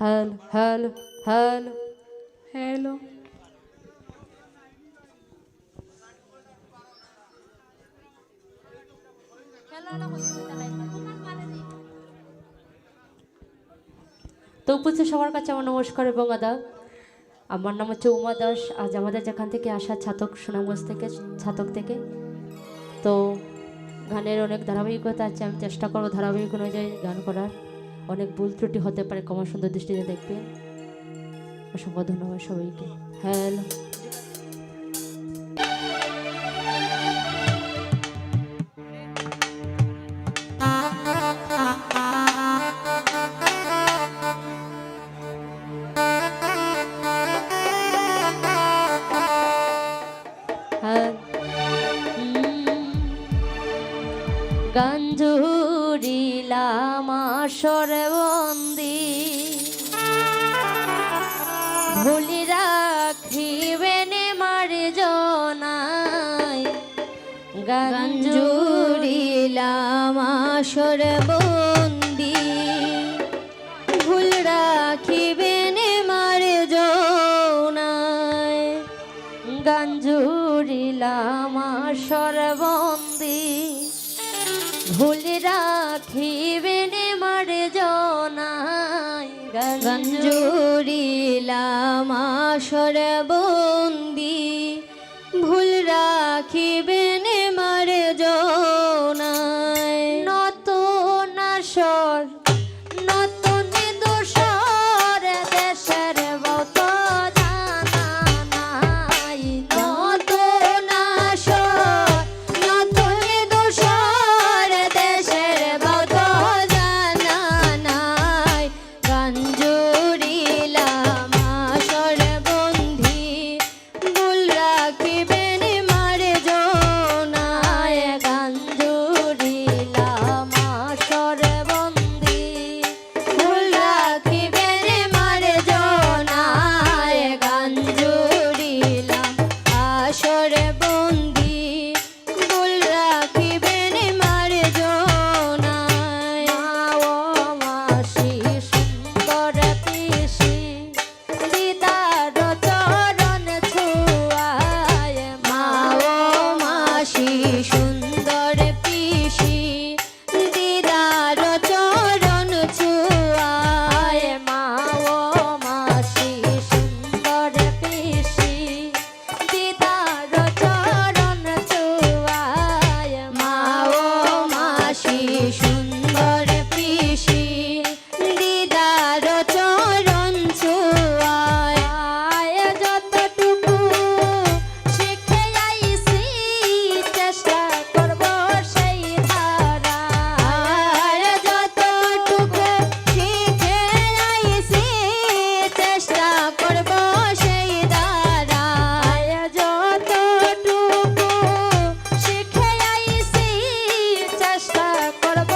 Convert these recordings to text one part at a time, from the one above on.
Hello hello hello তো উপস্থিত সবার কাছে আমার নমস্কার এবং আদাব। আমার নাম হচ্ছে উমা দাস। আজ আমাদের যেখান থেকে আসা ছাতক সুনামগঞ্জ থেকে ছাতক থেকে, তো গানের অনেক ধারাবাহিকতা আছে। আমি চেষ্টা করবো ধারাবাহিক অনুযায়ী গান করার। অনেক ভুল ত্রুটি হতে পারে, ক্ষমা সুন্দর দৃষ্টিতে দেখবেন। অসংখ্য ধন্যবাদ সবাইকে। হ্যালো গান জুড়িলাম আসরে বন্দি, ভুলি রাখিবেন মার জনায়। গান জুড়িলাম আসরে বন্দি, ভুল রাখিবেন মার জনায়। গান জুড়িলাম আসরে বন্দি, ভুল রাখিবেন মার জনায়। গান জুড়িলাম আসরে বন্দি, ভুল রাখিবেন মার জনায়। নতুন আসর নতুন দোসর, দেশের বত জানা নাই। নতুন আসর নতুন দোসর, দেশের বত জানা নাই। গান জুড়িলাম আসর বন্দি, ভুল রাখিবেন মার জনায়। গান জুড়িলাম আসর বন্দি, ভুল রাখিবেন মার জনায়। গান জুড়িলাম আসর বন্দি, ভুল রাখিবেন মার জনায়। মা ও মাসি সুন্দর পিসি, দিদার চরণ ছুয়ায়। মা ও মাসি সুন্দর পিসি, দিদার চরণ ছুয়ায়। মা ও মাসি সুন্দর পিসি, দিদার চরণ ছুয়ায়। মা ও মাসি সুন্দর পিসি, দিদার চরণ ছুয়ায়। যতটুকু শিখে আইছি, চেষ্টা করব সেই ধারায়। যতটুকু শিখে আইছি, চেষ্টা করব সেই ধারায়। যতটুকু শিখে আইছি, চেষ্টা করব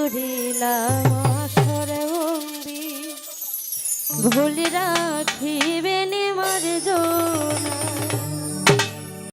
করিলাম আসরে বন্দি ভুল রাখিবেন মার জোনা